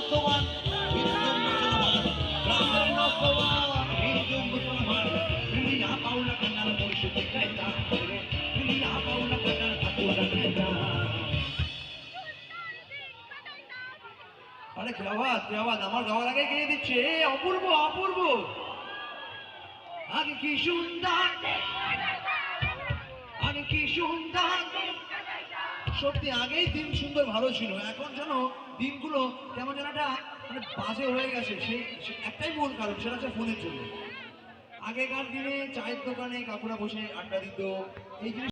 নস্তবান হিন্দু মুসলমান রামের নস্তবান হিন্দু মুসলমান দুনিয়া পাউলা কান্নার পরিশুদ্ধ কায়দা দুনিয়া পাউলা কান্নার ঠাকুর কায়দা। আরে কি আওয়াজ আমার গাওয়ার আগে গিয়ে দিচ্ছে অপূর্ব অপূর্ব আগে কি সুন্দর আগে কি সুন্দর। সত্যি আগেই দিন সুন্দর ভালো ছিল, এখন যেন দিনগুলো কেমন যেন একটা মানে বাজে হয়ে গেছে। সেই একটাই মূল কারণ, সেটা হচ্ছে ফোনের জন্য। আগেকার দিনে চায়ের দোকানে কাকুরা বসে আড্ডা দিত, এই জিনিস